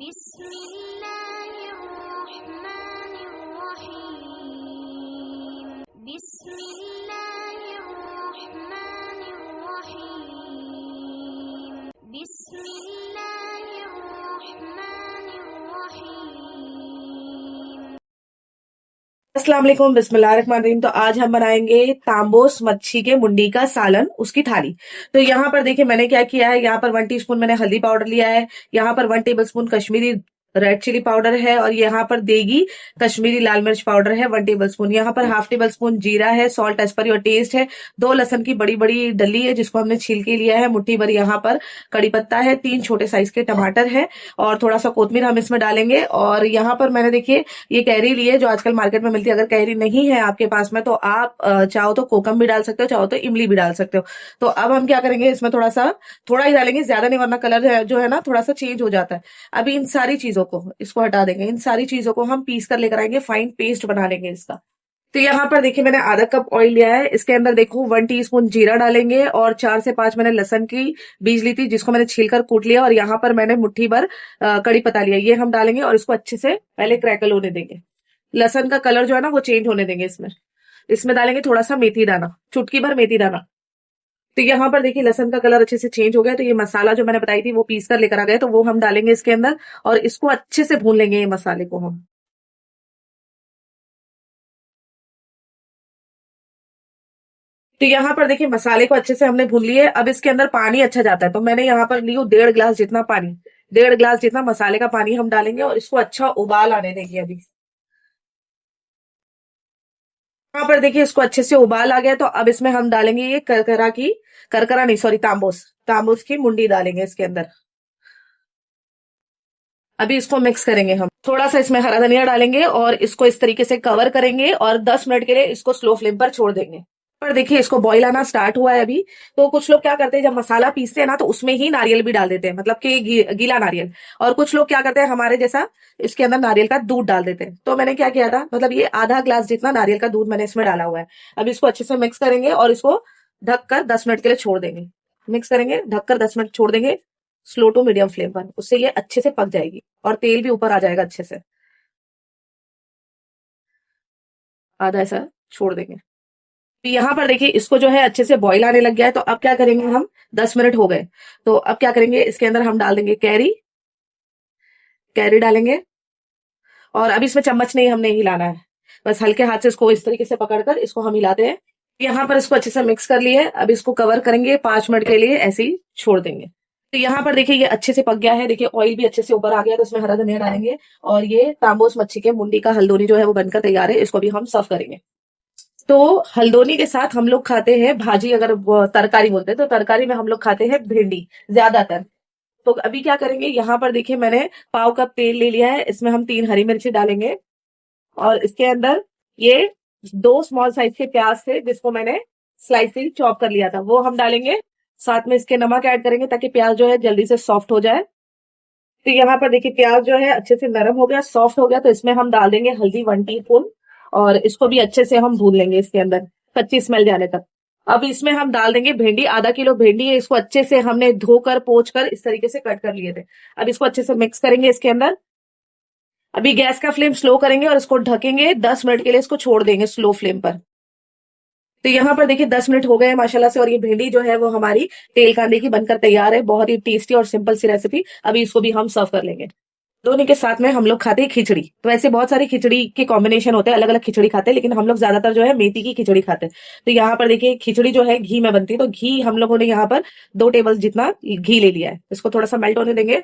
बिस्मिल्लाहिर्रहमानिर्रहीम। बिस्मिल्लाहिर्रहमानिर्रहीम। बिस्मिल्लाहिर्रहमानिर्रहीम। अस्सलाम वालेकुम, बिस्मिल्लाहिर्रहमानिर्रहीम। तो आज हम बनाएंगे तांबोस मच्छी के मुंडी का सालन, उसकी थाली। तो यहाँ पर देखिए मैंने क्या किया है, यहाँ पर 1 टीस्पून मैंने हल्दी पाउडर लिया है, यहाँ पर 1 tablespoon Kashmiri red chilli powder है, और यहाँ पर देगी कश्मीरी लाल मिर्च पाउडर है 1 टेबलस्पून। यहाँ पर हाफ टेबलस्पून जीरा है, salt as per your taste है, 2 लहसुन की बड़ी बड़ी डली है जिसको हमने छील के लिया है, मुट्ठी भर यहाँ पर कड़ी पत्ता है, 3 छोटे साइज के टमाटर है, और थोड़ा सा कोतमीर हम इसमें डालेंगे। और यहाँ पर मैंने देखिए ये कैरी ली है जो आजकल मार्केट में मिलती है। अगर कैरी नहीं है आपके पास में तो आप चाहो तो कोकम भी डाल सकते हो, चाहो तो इमली भी डाल सकते हो। तो अब हम क्या करेंगे, इसमें थोड़ा ही डालेंगे, ज्यादा नहीं, वरना कलर जो है ना थोड़ा सा चेंज हो जाता है। अभी इन सारी चीजों को इसको हटा देंगे, इन सारी चीजों को हम पीस कर लेकर आएंगे, फाइन पेस्ट बना लेंगे इसका। तो यहाँ पर देखिए मैंने आधा कप ऑयल लिया है, इसके अंदर देखो 1 टीस्पून जीरा डालेंगे, और 4 से 5 मैंने लहसुन की बीज ली थी जिसको मैंने छीलकर कूट लिया, और यहाँ पर मैंने मुट्ठी भर कड़ी पत्ता लिया, ये हम डालेंगे और इसको अच्छे से पहले क्रैकल होने देंगे। लहसुन का कलर जो है ना वो चेंज होने देंगे। इसमें डालेंगे थोड़ा सा मेथी दाना, चुटकी भर मेथी दाना। तो यहाँ पर देखिए लहसुन का कलर अच्छे से चेंज हो गया। तो ये मसाला जो मैंने बताई थी वो पीस कर लेकर आ गए, तो वो हम डालेंगे इसके अंदर, और इसको अच्छे से भून लेंगे ये मसाले को हम। तो यहाँ पर देखिए मसाले को अच्छे से हमने भून लिए। अब इसके अंदर पानी अच्छा जाता है, तो मैंने यहाँ पर ली हूँ 1.5 गिलास जितना पानी, 1.5 गिलास जितना मसाले का पानी हम डालेंगे, और इसको अच्छा उबाल आने देंगे अभी। यहाँ पर देखिए इसको अच्छे से उबाल आ गया, तो अब इसमें हम डालेंगे ये करकरा नहीं, सॉरी, तांबोस तांबोस की मुंडी डालेंगे इसके अंदर। अभी इसको मिक्स करेंगे हम, थोड़ा सा इसमें हरा धनिया डालेंगे, और इसको इस तरीके से कवर करेंगे, और 10 मिनट के लिए इसको स्लो फ्लेम पर छोड़ देंगे। पर देखिए इसको बॉईल आना स्टार्ट हुआ है अभी। तो कुछ लोग क्या करते हैं, जब मसाला पीसते हैं ना तो उसमें ही नारियल भी डाल देते हैं, मतलब कि गीला नारियल। और कुछ लोग क्या करते हैं हमारे जैसा, इसके अंदर नारियल का दूध डाल देते हैं। तो मैंने क्या किया था, मतलब ये आधा ग्लास जितना नारियल का दूध मैंने इसमें डाला हुआ है। अब इसको अच्छे से मिक्स करेंगे, और इसको ढककर 10 मिनट के लिए छोड़ देंगे। मिक्स करेंगे, ढककर 10 मिनट छोड़ देंगे, स्लो टू मीडियम फ्लेम पर। उससे ये अच्छे से पक जाएगी और तेल भी ऊपर आ जाएगा अच्छे से। आधा ऐसा छोड़ देंगे। तो यहाँ पर देखिए इसको जो है अच्छे से बॉईल आने लग गया है। तो अब क्या करेंगे हम, 10 मिनट हो गए, तो अब क्या करेंगे, इसके अंदर हम डाल देंगे कैरी। कैरी डालेंगे, और अब इसमें चम्मच नहीं, हमने हिलाना है, बस हल्के हाथ से इसको इस तरीके से पकड़कर इसको हम हिलाते हैं। यहाँ पर इसको अच्छे से मिक्स कर लिए। अब इसको कवर करेंगे 5 मिनट के लिए, ऐसे ही छोड़ देंगे। तो यहाँ पर देखिए ये अच्छे से पक गया है, देखिए ऑयल भी अच्छे से ऊपर आ गया, तो इसमें हरा धनिया डालेंगे, और ये तांबोस मच्छी के मुंडी का हल्दोनी जो है वो बनकर तैयार है, इसको भी हम सर्व करेंगे। तो हल्दोनी के साथ हम लोग खाते हैं भाजी, अगर तरकारी बोलते हैं तो तरकारी में हम लोग खाते हैं भिंडी ज्यादातर। तो अभी क्या करेंगे, यहाँ पर देखिए मैंने पाव कप तेल ले लिया है, इसमें हम 3 हरी मिर्ची डालेंगे, और इसके अंदर ये 2 स्मॉल साइज के प्याज थे जिसको मैंने स्लाइसिंग चॉप कर लिया था, वो हम डालेंगे। साथ में इसके नमक ऐड करेंगे ताकि प्याज जो है जल्दी से सॉफ्ट हो जाए। तो यहाँ पर देखिए प्याज जो है अच्छे से नरम हो गया, सॉफ्ट हो गया, तो इसमें हम डाल देंगे हल्दी 1 टीस्पून, और इसको भी अच्छे से हम भून लेंगे इसके अंदर, कच्ची स्मेल जाने तक। अब इसमें हम डाल देंगे भिंडी, आधा किलो भिंडी है, इसको अच्छे से हमने धोकर पोंछ कर इस तरीके से कट कर लिए थे। अब इसको अच्छे से मिक्स करेंगे इसके अंदर। अभी गैस का फ्लेम स्लो करेंगे, और इसको ढकेंगे, 10 मिनट के लिए इसको छोड़ देंगे स्लो फ्लेम पर। तो यहाँ पर देखिए 10 मिनट हो गए हैं माशाल्लाह से, और ये भिंडी जो है वो हमारी तेल कांदे की बनकर तैयार है। बहुत ही टेस्टी और सिंपल सी रेसिपी। अभी इसको भी हम सर्व कर लेंगे। दोनों के साथ में हम लोग खाते हैं खिचड़ी। तो ऐसे बहुत सारी खिचड़ी के कॉम्बिनेशन होते हैं, अलग अलग खिचड़ी खाते हैं, लेकिन हम लोग ज्यादातर जो है मेथी की खिचड़ी खाते हैं। तो यहाँ पर देखिए खिचड़ी जो है घी में बनती है, तो घी हम लोगों ने यहाँ पर 2 टेबल जितना घी ले लिया है, इसको थोड़ा सा मेल्ट होने देंगे।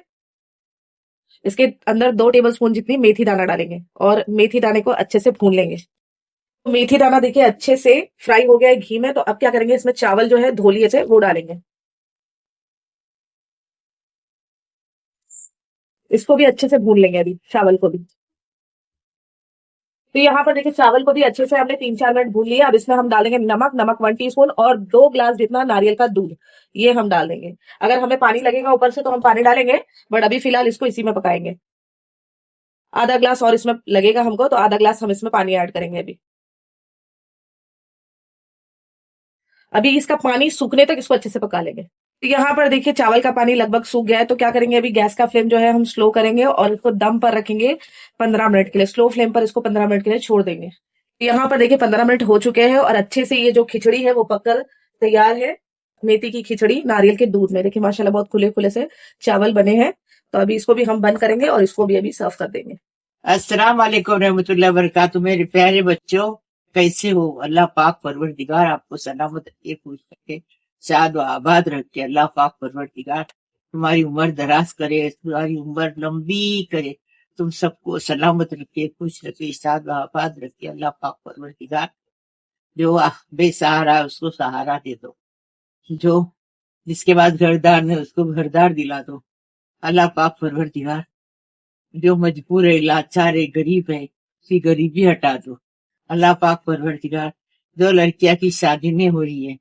इसके अंदर 2 टेबल स्पून जितनी मेथी दाना डालेंगे, और मेथी दाने को अच्छे से भून लेंगे। तो मेथी दाना देखिए अच्छे से फ्राई हो गया है घी में। तो अब क्या करेंगे, इसमें चावल जो है धो लिए थे वो डालेंगे, इसको भी अच्छे से भून लेंगे अभी चावल को भी। तो यहाँ पर देखिए चावल को भी अच्छे से हमने 3-4 मिनट भून लिया। अब इसमें हम डालेंगे नमक 1 टीस्पून, और 2 ग्लास जितना नारियल का दूध, ये हम डाल देंगे। अगर हमें पानी लगेगा ऊपर से तो हम पानी डालेंगे, बट अभी फिलहाल इसको इसी में पकाएंगे। आधा ग्लास और इसमें लगेगा हमको, तो आधा ग्लास हम इसमें पानी ऐड करेंगे अभी। अभी इसका पानी सूखने तक इसको अच्छे से पका लेंगे। तो यहाँ पर देखिए चावल का पानी लगभग सूख गया है, तो क्या करेंगे अभी गैस का फ्लेम जो है हम स्लो करेंगे और इसको दम पर रखेंगे 15 मिनट के लिए। स्लो फ्लेम पर इसको 15 मिनट के लिए छोड़ देंगे। तो यहाँ पर देखिए 15 मिनट हो चुके हैं और अच्छे से ये जो खिचड़ी है वो पककर तैयार है। मेथी की खिचड़ी नारियल के दूध में, देखिए माशाल्लाह बहुत खुले खुले से चावल बने हैं। तो अभी इसको भी हम बंद करेंगे और इसको भी अभी सर्व कर देंगे। अस्सलाम वालेकुम रहमतुल्लाहि वबरकातुहू। मेरे प्यारे बच्चों, कैसे हो? अल्लाह पाक परवरदिगार आपको सलामत रखे, खुश रखे, शाद व आबाद रखे। अल्लाह पाक परवरदिगार तुम्हारी उम्र दराज करे, तुम्हारी उम्र लंबी करे, तुम सबको सलामत रखे, खुश रखे, शाद व आबाद रखे। अल्लाह पाक परवरदिगार जो बेसहारा है उसको सहारा दे दो, जो जिसके बाद घरदार ने उसको घरदार दिला दो। अल्लाह पाक परवरदिगार जो मजबूर है, लाचार है, गरीब है, उसकी गरीबी हटा दो। अल्लाह पाक परवरदिगार जो लड़कियां की शादी नहीं हो रही है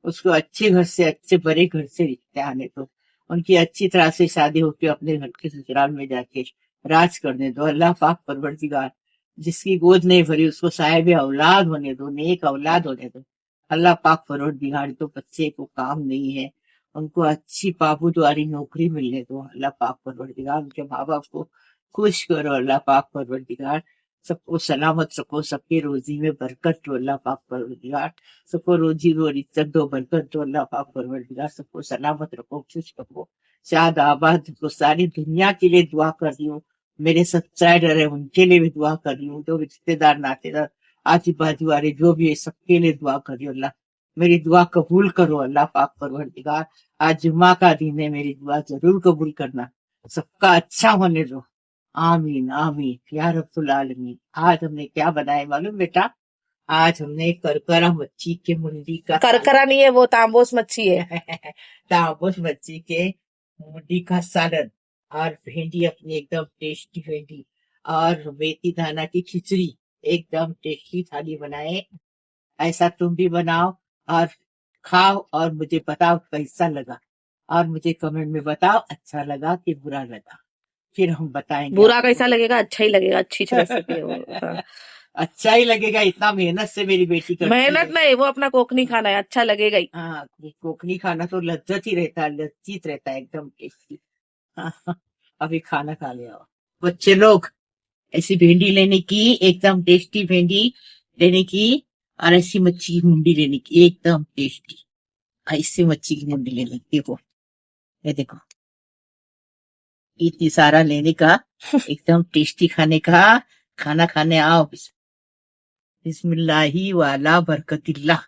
उसको अच्छे घर से, अच्छे बड़े घर से रिश्ते आने दो, उनकी अच्छी तरह से शादी होकर अपने घर के ससुराल में जाके राज करने दो। अल्लाह पाक परवरदिगार जिसकी गोद नहीं भरी उसको साहिब औलाद होने दो, नेक औलाद होने दो। अल्लाह पाक परवरदिगार जो बच्चे को काम नहीं है उनको अच्छी बाबूद्वारी नौकरी मिलने दो। अल्लाह पाक परवरदिगार उनके माँ बाप को खुश करो। अल्लाह पाक परवरदिगार सबको सलामत रखो, सबकी रोजी में बरकत दो। अल्लाह पाक परवरदिगार सबको रोजी रो इज्जत दो, बरकत दो। अल्लाह पाक परवरदिगार सबको सलामत रखो, खुश रखो, शाद आबाद रखो। सारी दुनिया के लिए दुआ कर रही हूँ, मेरे सब्सक्राइबर है उनके लिए भी दुआ कर रही हूँ, जो रिश्तेदार नातेदार आजू बाजू वाले जो भी है सबके लिए दुआ कर रही हूँ। अल्लाह मेरी दुआ कबूल करो। अल्लाह पाक परवरदिगार आज जुम्मा का दिन है, मेरी दुआ जरूर कबूल करना, सबका अच्छा होने दो। आमीन आमीन या रब्बुल आलमीन। आज हमने क्या बनाया मालूम बेटा? आज हमने करकरा मच्छी के मुंडी का करकरा नहीं है, वो तांबोस मच्छी है। ताबूस मच्छी के मुंडी का सालन और भिंडी, अपनी एकदम टेस्टी भिंडी और मेथी दाना की खिचड़ी, एकदम टेस्टी थाली बनाए। ऐसा तुम भी बनाओ और खाओ और मुझे बताओ कैसा लगा, और मुझे कमेंट में बताओ अच्छा लगा कि बुरा लगा, फिर हम बताएंगे। बुरा कैसा लगेगा? अच्छा ही लगेगा, अच्छी रेसिपी है वो। हाँ। अच्छा ही लगेगा, इतना मेहनत से मेरी बेटी करती मेहनत है। नहीं, वो अपना कोकनी खाना है, अच्छा लगेगा ही। हाँ, ये कोकनी खाना तो लज्जत ही रहता है, लज्जित रहता है, एकदम टेस्टी। हाँ, अभी खाना खा लिया बच्चे लोग। ऐसी भिंडी लेने की, एकदम टेस्टी भिंडी लेने की, और ऐसी मच्छी की मुंडी लेने की, एकदम टेस्टी। ऐसी मच्छी की मुंडी लेने की। देखो ये देखो, इतनी सारा लेने का, एकदम टेस्टी खाने का। खाना खाने आओ, बिस्मिल्लाही वाला बरकतिल्लाह।